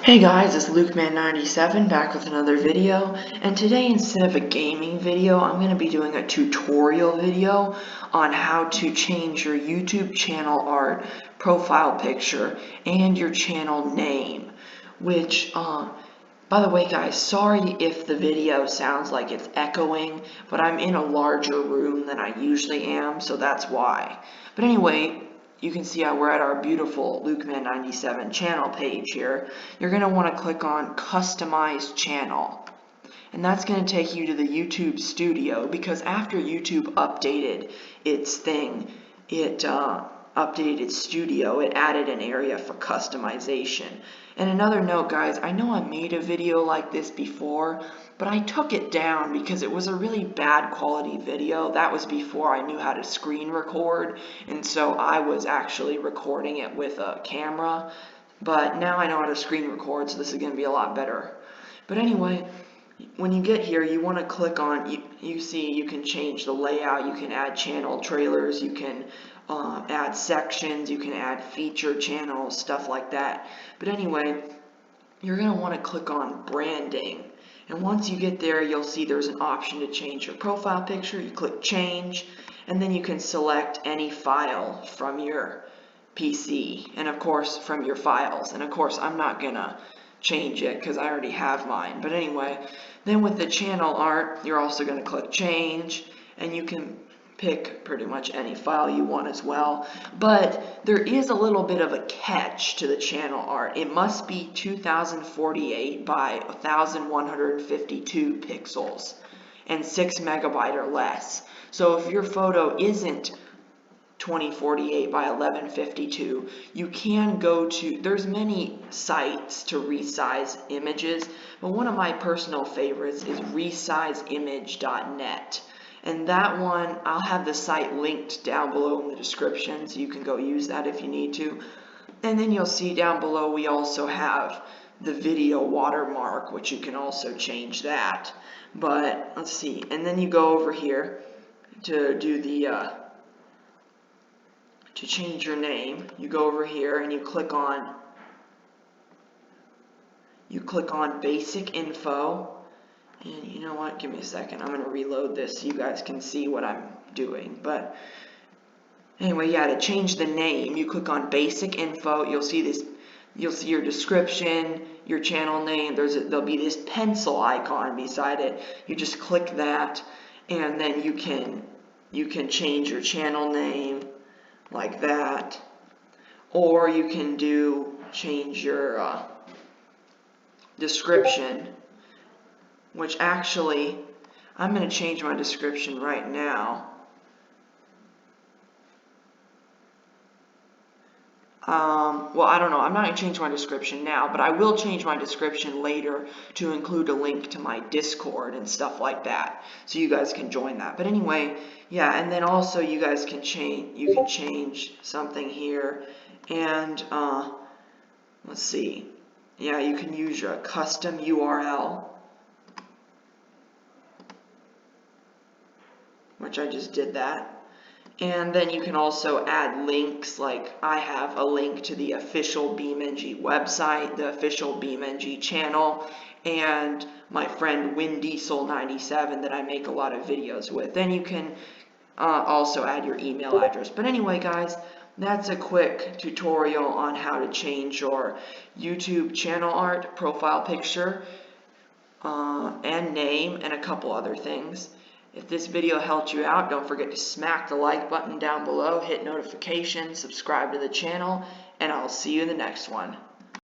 Hey guys, it's LukeMan97 back with another video, and today instead of a gaming video, I'm going to be doing a tutorial video on how to change your YouTube channel art, profile picture, and your channel name, which, by the way guys, sorry if the video sounds like it's echoing, but I'm in a larger room than I usually am, so that's why. But anyway, you can see we're at our beautiful LukeMan97 channel page here. You're going to want to click on Customize Channel. And that's going to take you to the YouTube Studio, because after YouTube updated its thing, it updated its studio, it added an area for customization. And another note guys, I know I made a video like this before, but I took it down because it was a really bad quality video. That was before I knew how to screen record, and so I was actually recording it with a camera. But now I know how to screen record, so this is going to be a lot better. But anyway, when you get here, you want to click on, you see you can change the layout, you can add channel trailers, you can add sections, you can add feature channels, stuff like that. But anyway, you're going to want to click on branding. And once you get there, you'll see there's an option to change your profile picture. You click change, and then you can select any file from your PC, and of course from your files. And of course I'm not gonna change it because I already have mine. But anyway, then with the channel art, you're also going to click change, and you can pick pretty much any file you want as well. But there is a little bit of a catch to the channel art. It must be 2048 by 1152 pixels and 6 megabyte or less. So if your photo isn't 2048 by 1152, you can go to, there's many sites to resize images, but one of my personal favorites is resizeimage.net. And that one, I'll have the site linked down below in the description, so you can go use that if you need to. And then you'll see down below we also have the video watermark, which you can also change that. But let's see, and then you go over here to do the to change your name. You go over here and you click on basic info. And you know what, give me a second, I'm going to reload this so you guys can see what I'm doing. But anyway, yeah, to change the name, you click on basic info. You'll see this, you'll see your description, your channel name. There'll be this pencil icon beside it. You just click that, and then you can change your channel name like that, or you can change your description, which actually I'm going to change my description right now. Well, I don't know, I'm not going to change my description now, but I will change my description later to include a link to my Discord and stuff like that, so you guys can join that. But anyway, yeah, and then also you guys can change something here, and let's see, yeah, you can use your custom URL, which I just did that. And then you can also add links, like I have a link to the official BeamNG website, the official BeamNG channel, and my friend WinDiesel97 that I make a lot of videos with. Then you can also add your email address. But anyway guys, that's a quick tutorial on how to change your YouTube channel art, profile picture, and name, and a couple other things. If this video helped you out, don't forget to smack the like button down below, hit notifications, subscribe to the channel, and I'll see you in the next one.